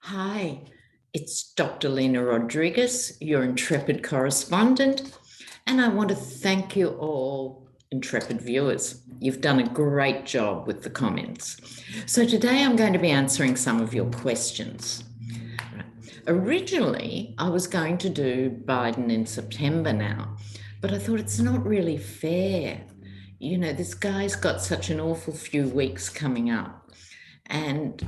Hi, it's Dr. Lena Rodriguez, your Intrepid correspondent, and I want to thank you all, Intrepid viewers. You've done a great job with the comments. So today I'm going to be answering some of your questions. Originally, I was going to do Biden in September now, but I thought it's not really fair. You know, this guy's got such an awful few weeks coming up, and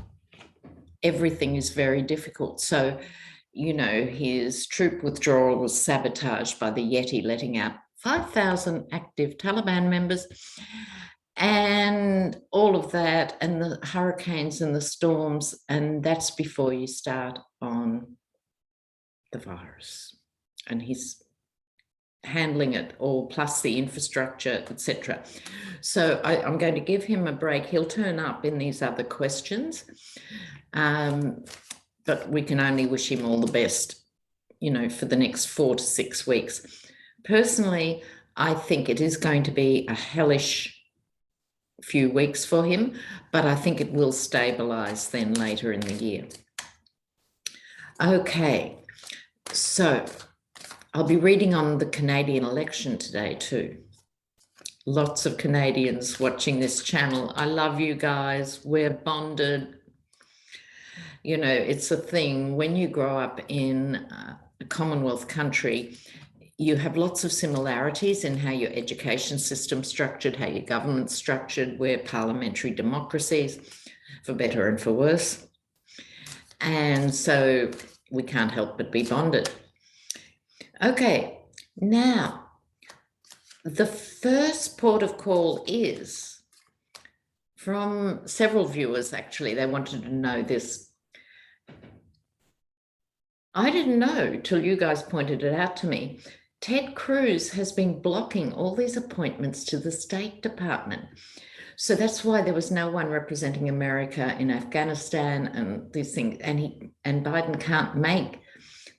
everything is very difficult. So, you know, his troop withdrawal was sabotaged by the Yeti letting out 5,000 active Taliban members and all of that, and the hurricanes and the storms, and that's before you start on the virus. And he's handling it all, plus the infrastructure, etc. So I'm going to give him a break. He'll turn up in these other questions. But we can only wish him all the best, you know, for the next 4 to 6 weeks. Personally, I think it is going to be a hellish few weeks for him, but I think it will stabilise then later in the year. Okay, so I'll be reading on the Canadian election today too. Lots of Canadians watching this channel. I love you guys. We're bonded. You know, it's a thing. When you grow up in a Commonwealth country, you have lots of similarities in how your education system's structured, how your government's structured. We're parliamentary democracies, for better and for worse. And so we can't help but be bonded. Okay, now, the first port of call is from several viewers, actually. They wanted to know this. I didn't know till you guys pointed it out to me. Ted Cruz has been blocking all these appointments to the State Department. So that's why there was no one representing America in Afghanistan and these things. And Biden can't make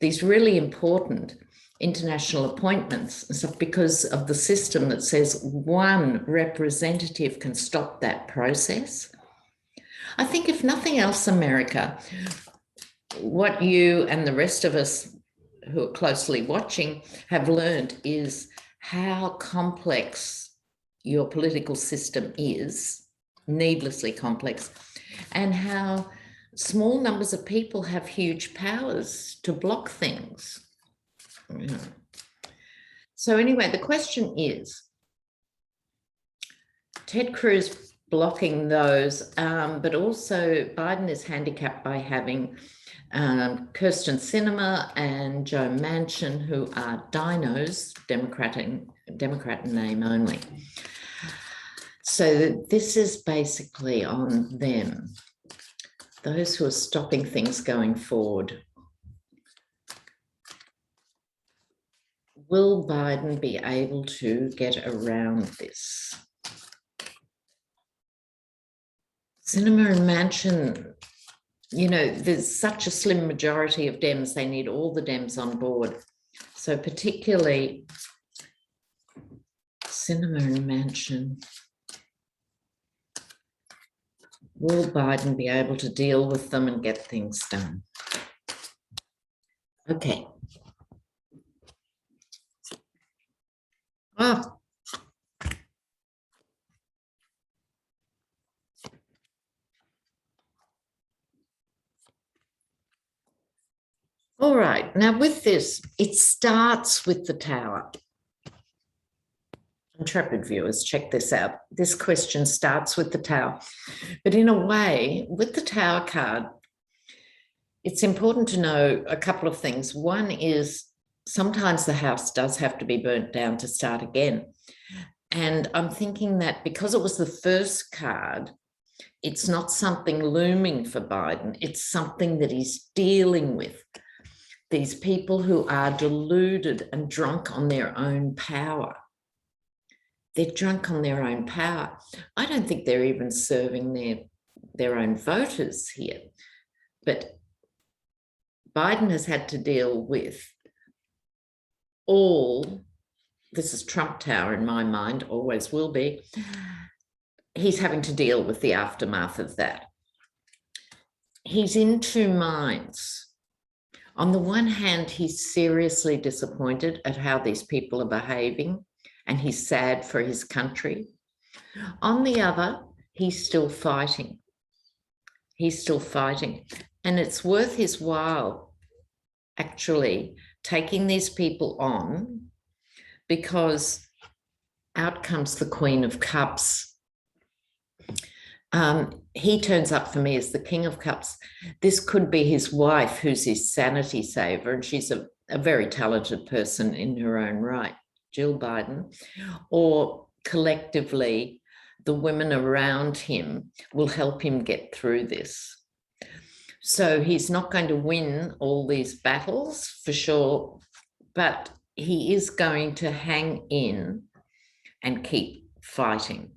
these really important international appointments and stuff because of the system that says one representative can stop that process. I think if nothing else, America, what you and the rest of us who are closely watching have learned is how complex your political system is, needlessly complex, and how small numbers of people have huge powers to block things. So anyway, the question is, Ted Cruz blocking those, but also Biden is handicapped by having Kirsten Sinema and Joe Manchin, who are dinos, Democrat in name only. So this is basically on them, those who are stopping things going forward. Will Biden be able to get around this? Sinema and Manchin, you know, there's such a slim majority of Dems, they need all the Dems on board. So particularly Sinema and Manchin. Will Biden be able to deal with them and get things done? Okay. Oh. All right, now with this, it starts with the Tower. Intrepid viewers, check this out. This question starts with the Tower. But in a way, with the Tower card, it's important to know a couple of things. One is sometimes the house does have to be burnt down to start again. And I'm thinking that because it was the first card, it's not something looming for Biden. It's something that he's dealing with. These people who are deluded and drunk on their own power. They're drunk on their own power. I don't think they're even serving their own voters here. But Biden has had to deal with all, this is Trump Tower in my mind, always will be. He's having to deal with the aftermath of that. he's in two minds. On the one hand, he's seriously disappointed at how these people are behaving, and he's sad for his country. On the other, he's still fighting. He's still fighting. And it's worth his while actually taking these people on, because out comes the Queen of Cups. He turns up for me as the King of Cups. This could be his wife, who's his sanity saver, and she's a very talented person in her own right, Jill Biden, or collectively, the women around him will help him get through this. So he's not going to win all these battles for sure, but he is going to hang in and keep fighting.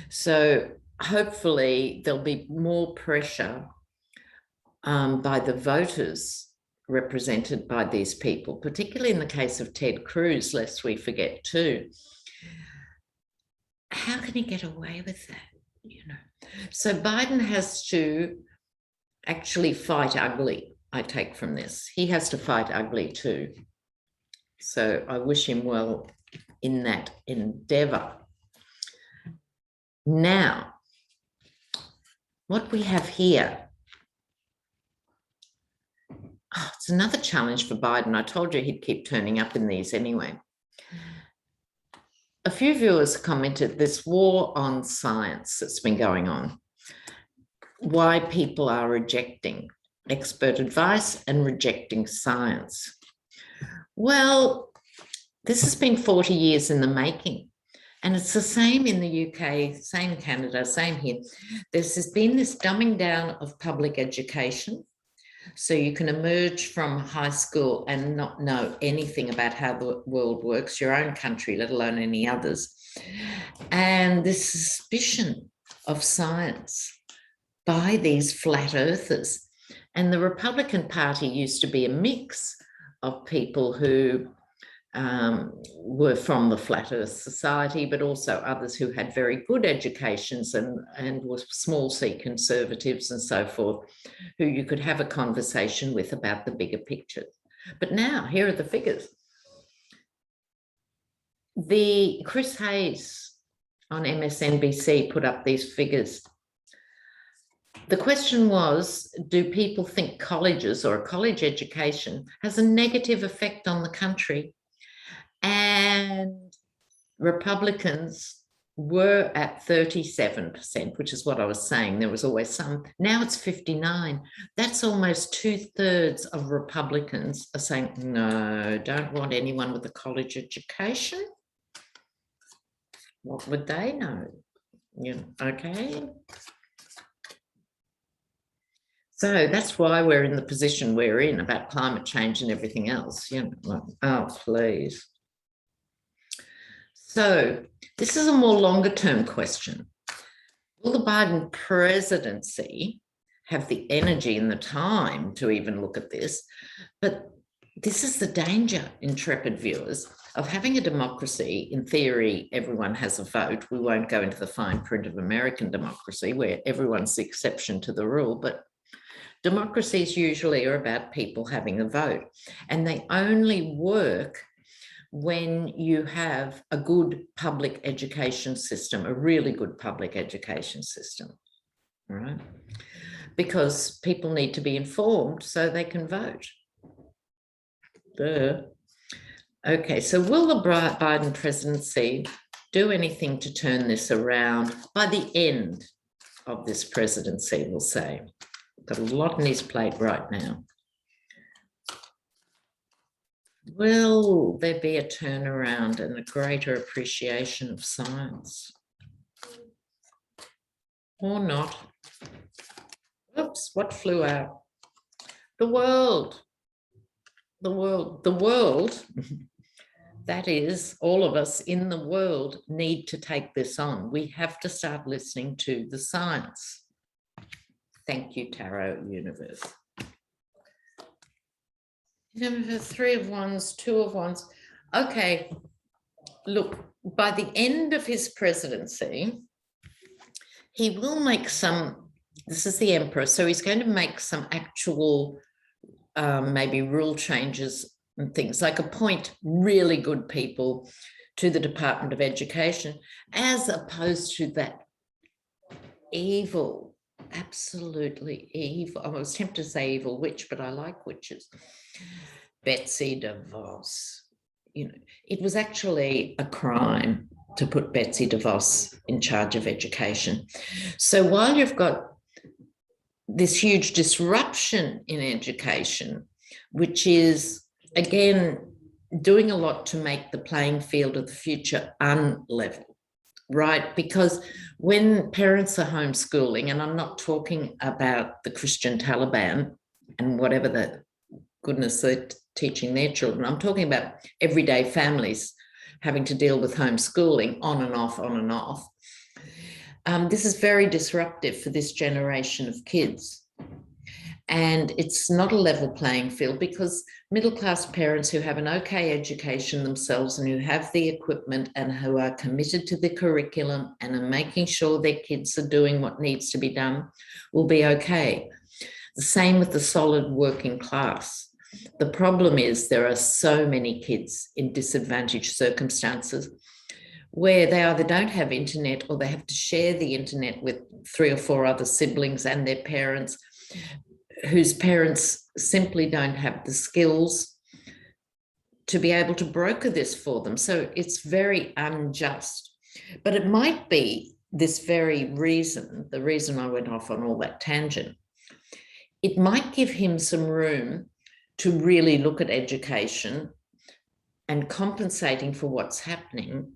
So hopefully there'll be more pressure by the voters represented by these people, particularly in the case of Ted Cruz, lest we forget too. How can he get away with that? You know, so Biden has to actually fight ugly, I take from this. He has to fight ugly too. So I wish him well in that endeavor. Now, what we have here, it's another challenge for Biden. I told you he'd keep turning up in these anyway. A few viewers commented this war on science that's been going on, why people are rejecting expert advice and rejecting science. Well, this has been 40 years in the making. And it's the same in the UK, same in Canada, same here. There's been this dumbing down of public education. So you can emerge from high school and not know anything about how the world works, your own country, let alone any others. And this suspicion of science by these flat earthers. And the Republican Party used to be a mix of people who were from the Flat Earth Society, but also others who had very good educations and were small C conservatives and so forth, who you could have a conversation with about the bigger picture. But now, here are the figures. The Chris Hayes on MSNBC put up these figures. The question was, do people think colleges or a college education has a negative effect on the country? And Republicans were at 37%, which is what I was saying. There was always some. Now it's 59. That's almost 2/3 of Republicans are saying, no, don't want anyone with a college education. What would they know? Yeah, okay. So that's why we're in the position we're in about climate change and everything else. You know, oh, please. So this is a more longer term question. Will the Biden presidency have the energy and the time to even look at this? But this is the danger, Intrepid viewers, of having a democracy. In theory, everyone has a vote. We won't go into the fine print of American democracy where everyone's the exception to the rule, but democracies usually are about people having a vote, and they only work when you have a good public education system, a really good public education system, right? Because people need to be informed so they can vote. Duh. Okay, so will the Biden presidency do anything to turn this around by the end of this presidency, we'll say? Got a lot on his plate right now. Will there be a turnaround and a greater appreciation of science? Or not? Oops, what flew out? The world. The world. The world, that is, all of us in the world need to take this on. We have to start listening to the science. Thank you, Tarot Universe. Universe, 3 of Wands, 2 of Wands. Okay, look, by the end of his presidency, he will make some This is the emperor. So he's going to make some actual maybe rule changes and things, like appoint really good people to the Department of Education, as opposed to that evil, absolutely evil. I was tempted to say evil witch, but I like witches. Betsy DeVos. You know, it was actually a crime to put Betsy DeVos in charge of education. So while you've got this huge disruption in education, which is, again, doing a lot to make the playing field of the future unlevel, right? Because when parents are homeschooling, and I'm not talking about the Christian Taliban and whatever the goodness they're teaching their children, I'm talking about everyday families having to deal with homeschooling on and off, on and off. This is very disruptive for this generation of kids. And it's not a level playing field, because middle-class parents who have an okay education themselves and who have the equipment and who are committed to the curriculum and are making sure their kids are doing what needs to be done will be okay. The same with the solid working class. The problem is there are so many kids in disadvantaged circumstances where they either don't have internet or they have to share the internet with 3 or 4 other siblings and their parents, whose parents simply don't have the skills to be able to broker this for them. So it's very unjust. But it might be this very reason, the reason I went off on all that tangent, it might give him some room to really look at education and compensating for what's happening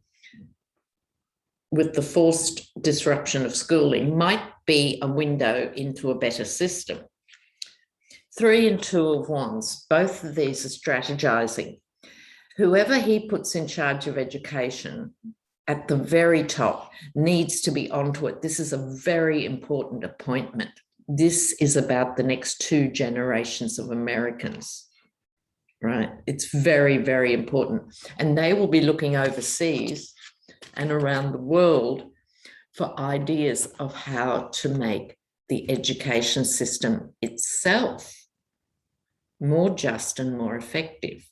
with the forced disruption of schooling might be a window into a better system. 3 and 2 of Wands, both of these are strategizing. Whoever he puts in charge of education at the very top needs to be onto it. This is a very important appointment. This is about the next 2 generations of Americans, right? It's very, very important. And they will be looking overseas and around the world for ideas of how to make the education system itself more just and more effective.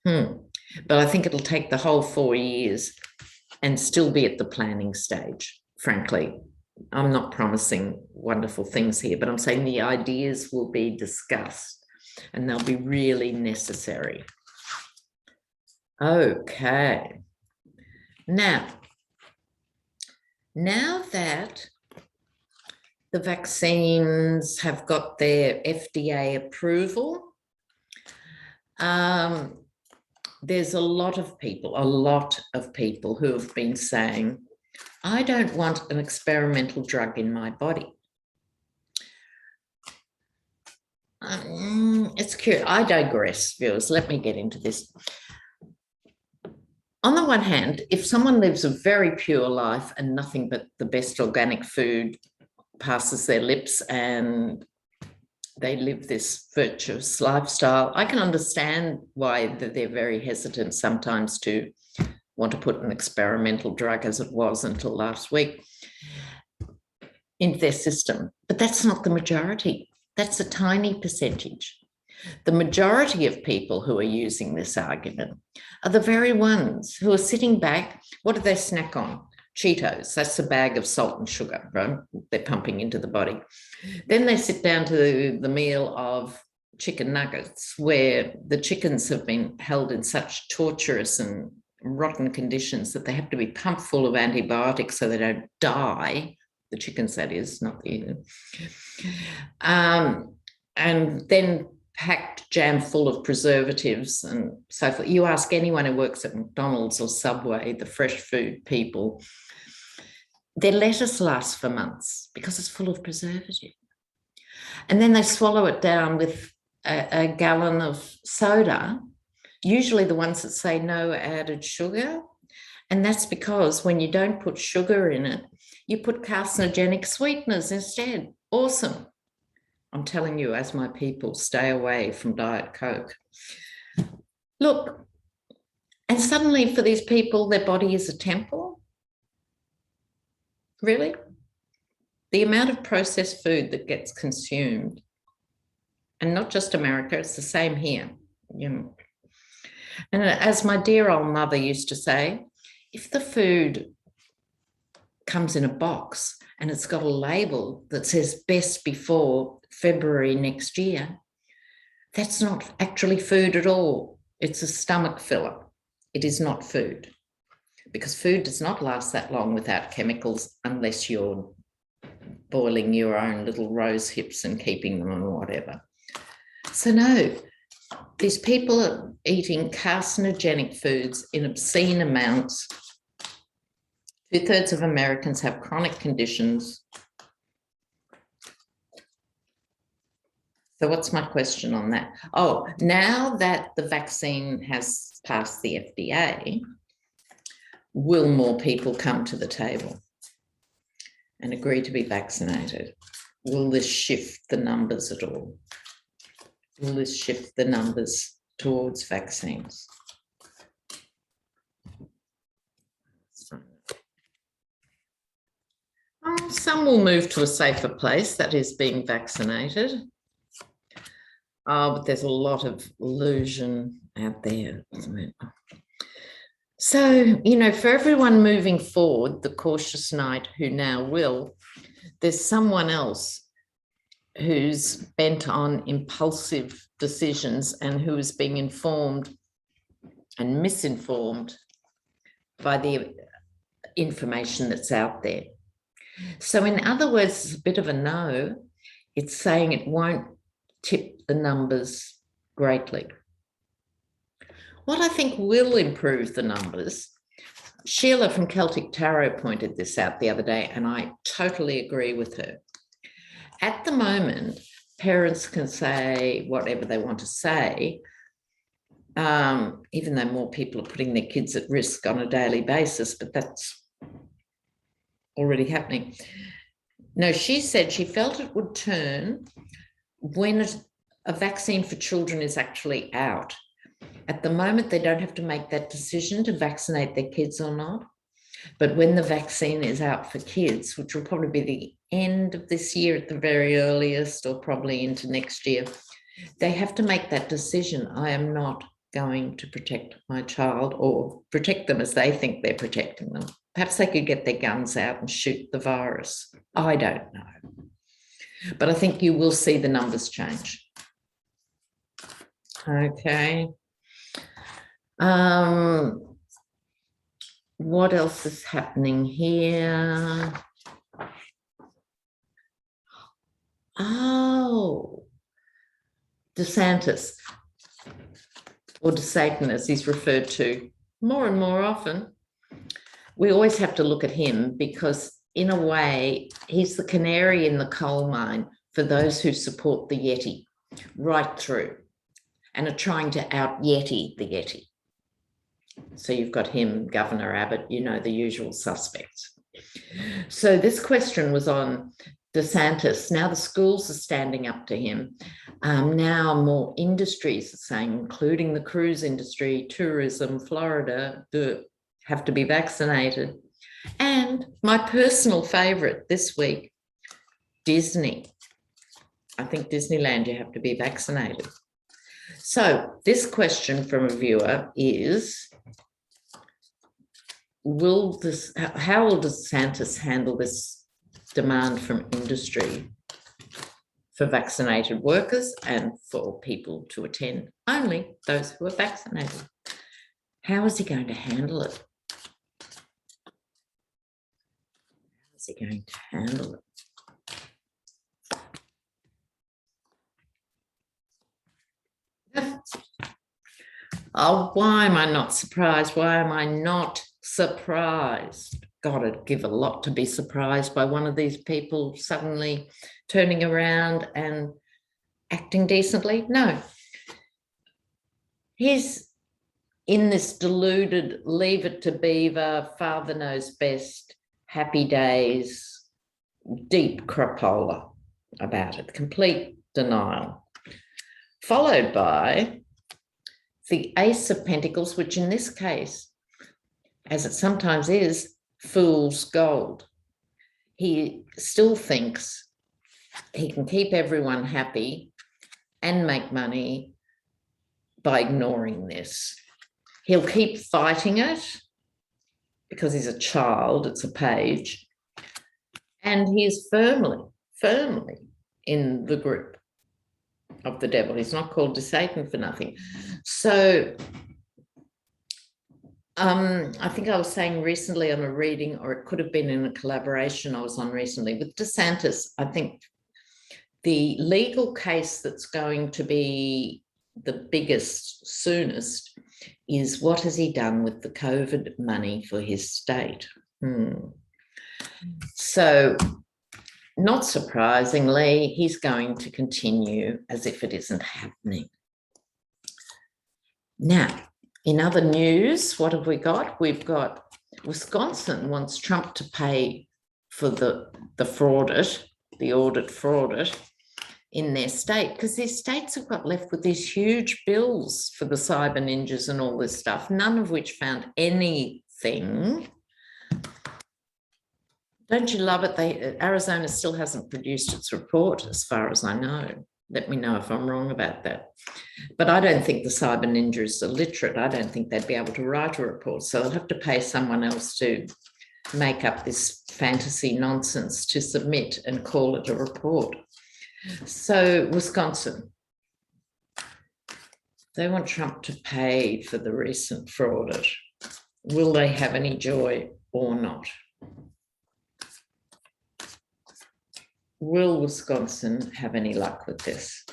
But I think it'll take the whole 4 years and still be at the planning stage, frankly. I'm not promising wonderful things here, but I'm saying the ideas will be discussed and they'll be really necessary. Okay. Now that the vaccines have got their FDA approval, there's a lot of people who have been saying, I don't want an experimental drug in my body. It's cute. I digress, viewers. Let me get into this. On the one hand, if someone lives a very pure life and nothing but the best organic food passes their lips and they live this virtuous lifestyle, I can understand why they're very hesitant sometimes to want to put an experimental drug, as it was until last week, into their system. But that's not the majority. That's a tiny percentage. The majority of people who are using this argument are the very ones who are sitting back. What do they snack on? Cheetos. That's a bag of salt and sugar, right? They're pumping into the body. Then they sit down to the meal of chicken nuggets, where the chickens have been held in such torturous and rotten conditions that they have to be pumped full of antibiotics so they don't die. The chickens, that is, not the... and then packed jam full of preservatives and so forth. You ask anyone who works at McDonald's or Subway, the fresh food people, their lettuce lasts for months because it's full of preservative. And then they swallow it down with a gallon of soda, usually the ones that say no added sugar. And that's because when you don't put sugar in it, you put carcinogenic sweeteners instead. Awesome. I'm telling you, as my people, stay away from Diet Coke. Look, and suddenly for these people, their body is a temple. Really? the amount of processed food that gets consumed, and not just America, it's the same here. You know. And as my dear old mother used to say, if the food comes in a box and it's got a label that says best before February next year, that's not actually food at all. It's a stomach filler. It is not food, because food does not last that long without chemicals unless you're boiling your own little rose hips and keeping them or whatever. So no, these people are eating carcinogenic foods in obscene amounts. 2/3 of Americans have chronic conditions. So what's my question on that? Oh, now that the vaccine has passed the FDA, will more people come to the table and agree to be vaccinated? Will this shift the numbers at all? Will this shift the numbers towards vaccines? Some will move to a safer place, that is being vaccinated. But there's a lot of illusion out there, isn't it? So, you know, for everyone moving forward, the cautious knight who now will, there's someone else who's bent on impulsive decisions and who is being informed and misinformed by the information that's out there. So in other words, it's a bit of a no. It's saying it won't tip the numbers greatly. What I think will improve the numbers, Sheila from Celtic Tarot pointed this out the other day, and I totally agree with her. At the moment, parents can say whatever they want to say, even though more people are putting their kids at risk on a daily basis, but that's already happening. No, she said she felt it would turn when a vaccine for children is actually out. At the moment, they don't have to make that decision to vaccinate their kids or not. But when the vaccine is out for kids, which will probably be the end of this year at the very earliest, or probably into next year, they have to make that decision. I am not going to protect my child or protect them as they think they're protecting them. Perhaps they could get their guns out and shoot the virus. I don't know. But I think you will see the numbers change. Okay. What else is happening here? Oh, Desantis, or Satan as he's referred to more and more often. We always have to look at him because in a way, he's the canary in the coal mine for those who support the Yeti right through and are trying to out-Yeti the Yeti. So you've got him, Governor Abbott, you know, the usual suspects. So this question was on Desantis. Now the schools are standing up to him. Now more industries are saying, including the cruise industry, tourism, Florida, have to be vaccinated. And my personal favourite this week, Disney. I think Disneyland, you have to be vaccinated. So this question from a viewer is, how will DeSantis handle this demand from industry for vaccinated workers and for people to attend only those who are vaccinated? How is he going to handle it? How is he going to handle it? Oh, why am I not surprised? Why am I not surprised? God, it'd give a lot to be surprised by one of these people suddenly turning around and acting decently. No. He's in this deluded, leave it to Beaver, father knows best, happy days, deep crapola about it, complete denial. Followed by the Ace of Pentacles, which in this case, as it sometimes is, fool's gold. he still thinks he can keep everyone happy and make money by ignoring this. He'll keep fighting it because he's a child, it's a page, and he's firmly in the group of the devil. He's not called Satan for nothing. So I think I was saying recently on a reading, or it could have been in a collaboration I was on recently with Desantis, I think the legal case that's going to be the biggest, soonest, is what has he done with the COVID money for his state? So, not surprisingly, he's going to continue as if it isn't happening. Now, in other news, what have we got? We've got Wisconsin wants Trump to pay for the fraudit, the audit fraudit in their state, because their states have got left with these huge bills for the cyber ninjas and all this stuff, none of which found anything. Don't you love it? Arizona still hasn't produced its report, as far as I know. Let me know if I'm wrong about that. But I don't think the cyber ninjas are literate. I don't think they'd be able to write a report. So they'll have to pay someone else to make up this fantasy nonsense to submit and call it a report. So Wisconsin, they want Trump to pay for the recent fraud. Will they have any joy or not? Will Wisconsin have any luck with this?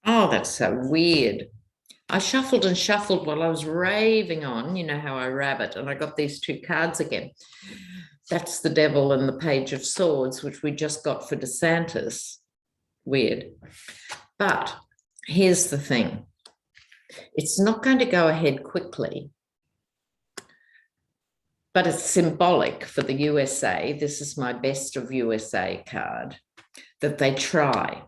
Oh, that's so weird. I shuffled and shuffled while I was raving on, you know how I rabbit, and I got these two cards again. That's the devil and the page of swords, which we just got for Desantis. Weird. But here's the thing. It's not going to go ahead quickly, but it's symbolic for the USA. This is my best of USA card, that they try.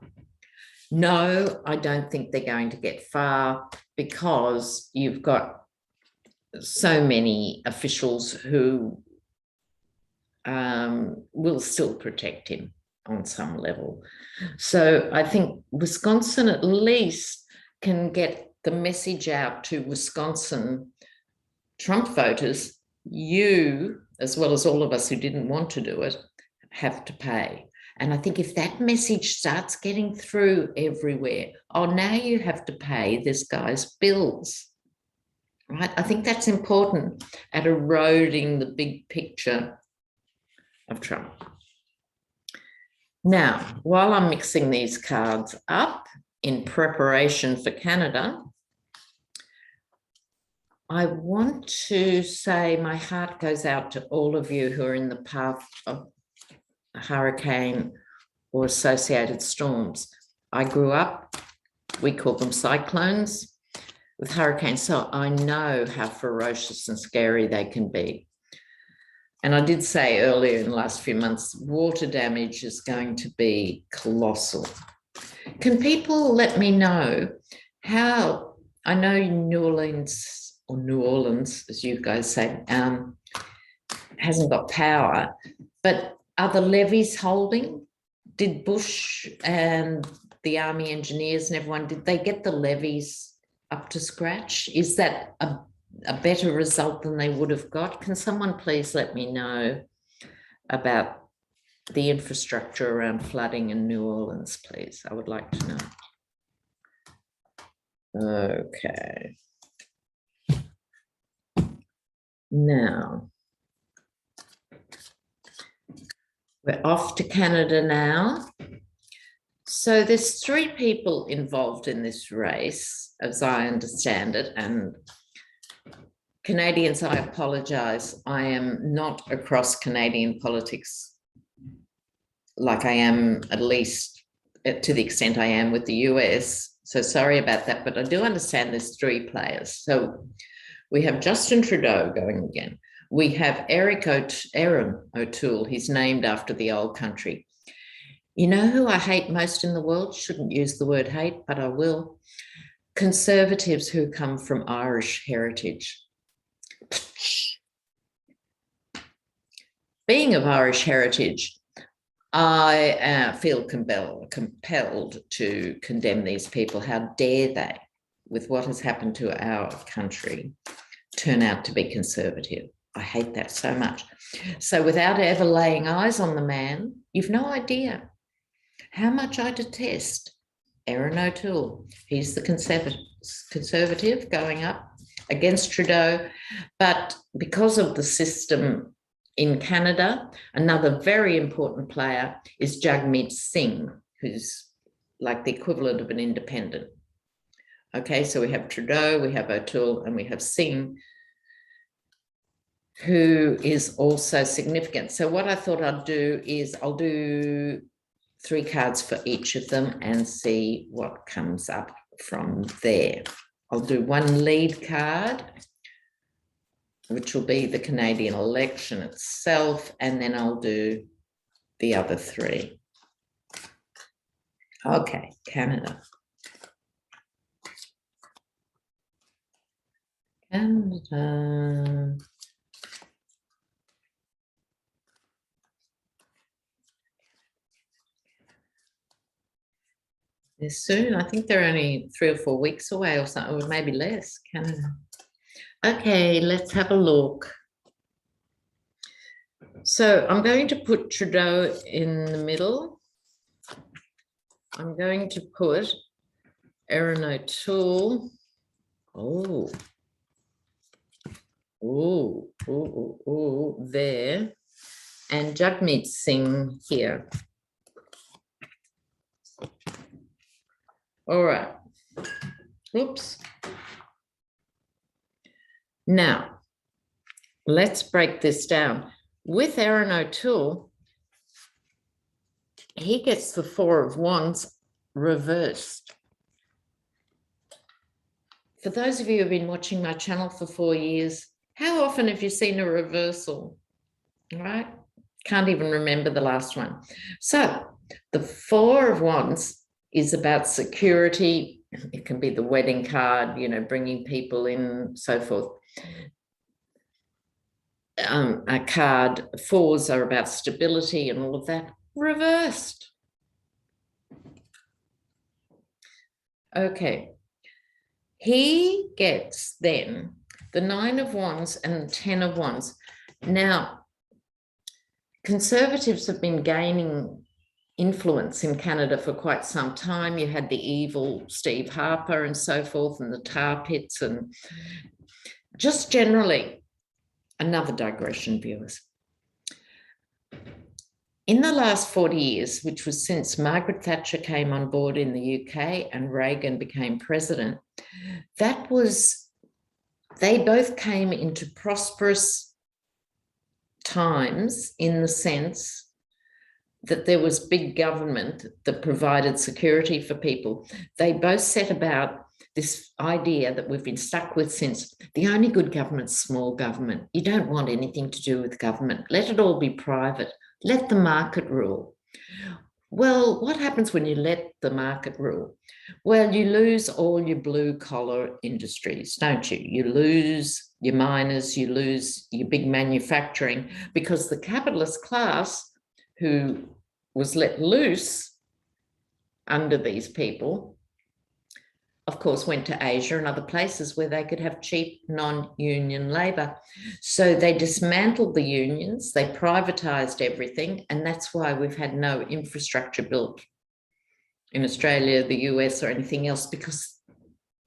No, I don't think they're going to get far, because you've got so many officials who will still protect him on some level. So I think Wisconsin at least can get the message out to Wisconsin Trump voters, you, as well as all of us who didn't want to do it, have to pay. And I think if that message starts getting through everywhere, oh, now you have to pay this guy's bills, right? I think that's important at eroding the big picture of Trump. Now, while I'm mixing these cards up in preparation for Canada, I want to say my heart goes out to all of you who are in the path of a hurricane or associated storms. I grew up, we call them cyclones, with hurricanes, so I know how ferocious and scary they can be. And I did say earlier in the last few months, water damage is going to be colossal. Can people let me know how, I know New Orleans, or New Orleans, as you guys say, hasn't got power, but are the levees holding? Did Bush and the Army engineers and everyone, did they get the levees up to scratch? Is that a better result than they would have got? Can someone please let me know about the infrastructure around flooding in New Orleans, please? I would like to know. Okay. Now, we're off to Canada now. So there's 3 people involved in this race, as I understand it, and Canadians, I apologise. I am not across Canadian politics like I am, at least to the extent I am with the US. So sorry about that, but I do understand there's 3 players. So we have Justin Trudeau going again. We have Aaron O'Toole. He's named after the old country. You know who I hate most in the world? Shouldn't use the word hate, but I will. Conservatives who come from Irish heritage. Being of Irish heritage, I feel compelled to condemn these people. How dare they, with what has happened to our country, turn out to be conservative? I hate that so much. So without ever laying eyes on the man, you've no idea how much I detest Erin O'Toole. He's the conservative going up against Trudeau, but because of the system in Canada, another very important player is Jagmeet Singh, who's like the equivalent of an independent. Okay, so we have Trudeau, we have O'Toole, and we have Singh, who is also significant. So what I thought I'd do is I'll do 3 cards for each of them and see what comes up from there. I'll do 1 lead card, which will be the Canadian election itself, and then I'll do the other 3. Okay, Canada. Canada. They're soon. I think they're only 3 or 4 weeks away or something, or maybe less, Canada. Okay, let's have a look. So I'm going to put Trudeau in the middle. I'm going to put Erin O'Toole. There. And Jagmeet Singh here. All right. Oops. Now, let's break this down. With Erin O'Toole, he gets the 4 of Wands reversed. For those of you who have been watching my channel for 4 years, how often have you seen a reversal? All right? Can't even remember the last one. So the 4 of Wands is about security. It can be the wedding card, you know, bringing people in, so forth. A card 4s are about stability and all of that. Reversed. Okay. He gets then the 9 of Wands and the 10 of Wands. Now, Conservatives have been gaining influence in Canada for quite some time. You had the evil Steve Harper and so forth, and the tar pits, and just generally, another digression, viewers. In the last 40 years, which was since Margaret Thatcher came on board in the UK and Reagan became president, they both came into prosperous times in the sense that there was big government that provided security for people. They both set about this idea that we've been stuck with since: the only good government's small government. You don't want anything to do with government. Let it all be private. Let the market rule. Well, what happens when you let the market rule? Well, you lose all your blue-collar industries, don't you? You lose your miners, you lose your big manufacturing, because the capitalist class, who was let loose under these people, of course, went to Asia and other places where they could have cheap non-union labour. So they dismantled the unions, they privatised everything, and that's why we've had no infrastructure built in Australia, the US, or anything else, because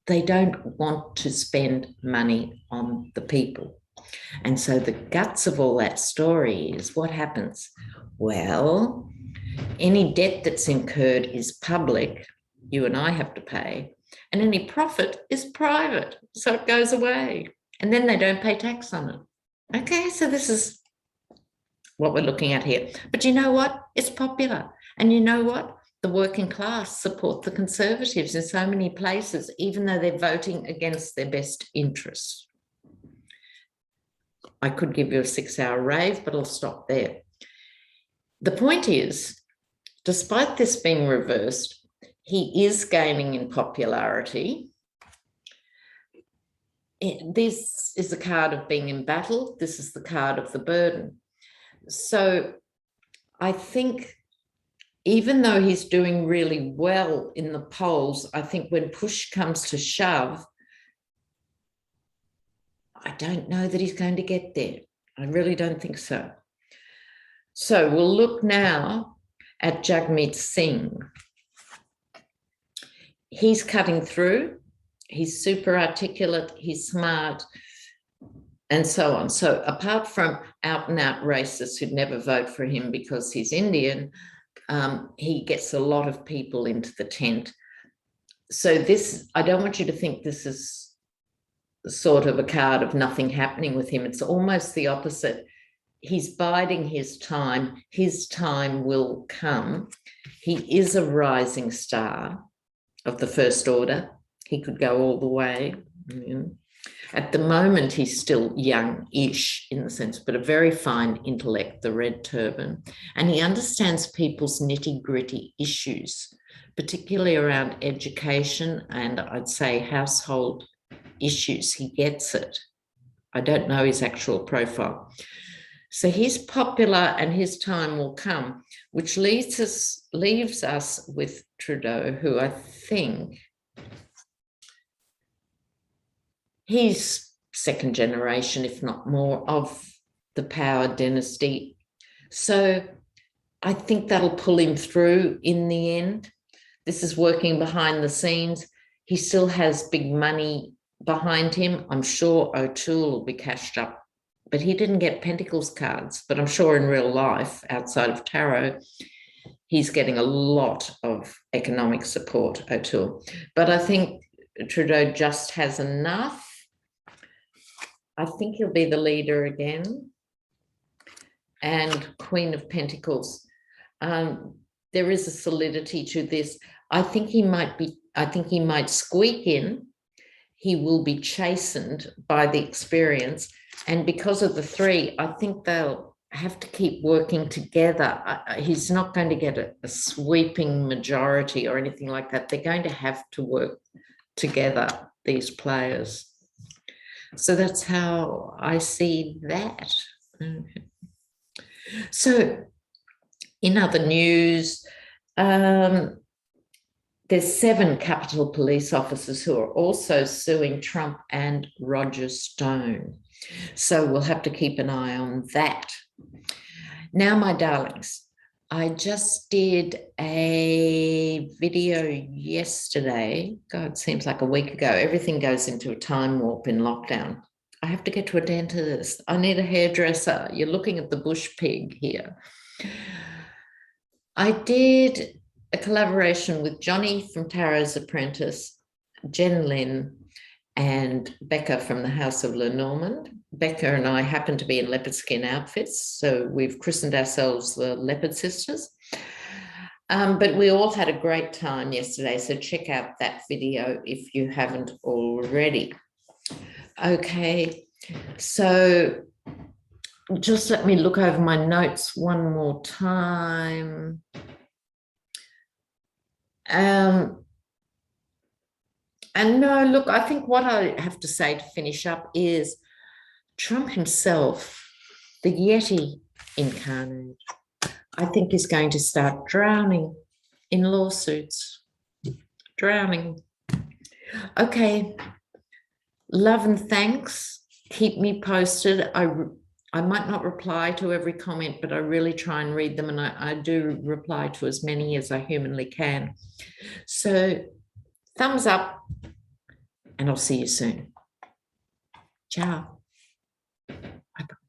they don't want to spend money on the people. And so the guts of all that story is what happens? Well, any debt that's incurred is public, you and I have to pay, and any profit is private, so it goes away, and then they don't pay tax on it. Okay, so this is what we're looking at here. But you know what? It's popular. And you know what? The working class support the Conservatives in so many places, even though they're voting against their best interests. I could give you a 6-hour rave, but I'll stop there. The point is, despite this being reversed, he is gaining in popularity. This is the card of being in battle. This is the card of the burden. So I think even though he's doing really well in the polls, I think when push comes to shove, I don't know that he's going to get there. I really don't think so. So we'll look now at Jagmeet Singh. He's cutting through. He's super articulate. He's smart, and so on. So apart from out and out racists who'd never vote for him because he's Indian, he gets a lot of people into the tent. So this, I don't want you to think this is sort of a card of nothing happening with him. It's almost the opposite. He's biding his time. His time will come. He is a rising star of the first order. He could go all the way. At the moment, he's still young-ish in the sense, but a very fine intellect, the red turban. And he understands people's nitty-gritty issues, particularly around education and I'd say household issues. He gets it. I don't know his actual profile. So he's popular and his time will come, which leaves us with Trudeau, who I think he's second generation, if not more, of the power dynasty. So I think that'll pull him through in the end. This is working behind the scenes. He still has big money behind him. I'm sure O'Toole will be cashed up, but he didn't get Pentacles cards. But I'm sure in real life, outside of tarot, he's getting a lot of economic support, O'Toole. But I think Trudeau just has enough. I think he'll be the leader again. And Queen of Pentacles. There is a solidity to this. I think he might squeak in. He will be chastened by the experience. And because of the three, I think they'll have to keep working together. He's not going to get a sweeping majority or anything like that. They're going to have to work together, these players. So that's how I see that. Okay. So in other news, there's 7 Capitol police officers who are also suing Trump and Roger Stone. So we'll have to keep an eye on that. Now, my darlings, I just did a video yesterday. God, seems like a week ago. Everything goes into a time warp in lockdown. I have to get to a dentist. I need a hairdresser. You're looking at the bush pig here. I did a collaboration with Johnny from Tarot's Apprentice, Jen Lynn, and Becca from the House of Lenormand. Becca and I happen to be in leopard skin outfits, so we've christened ourselves the Leopard Sisters. But we all had a great time yesterday, so check out that video if you haven't already. Okay, so just let me look over my notes one more time. And no, look, I think what I have to say to finish up is Trump himself, the Yeti incarnate, I think is going to start drowning in lawsuits. Drowning. Okay. Love and thanks. Keep me posted. I might not reply to every comment, but I really try and read them, and I do reply to as many as I humanly can. So thumbs up, and I'll see you soon. Ciao. Bye-bye.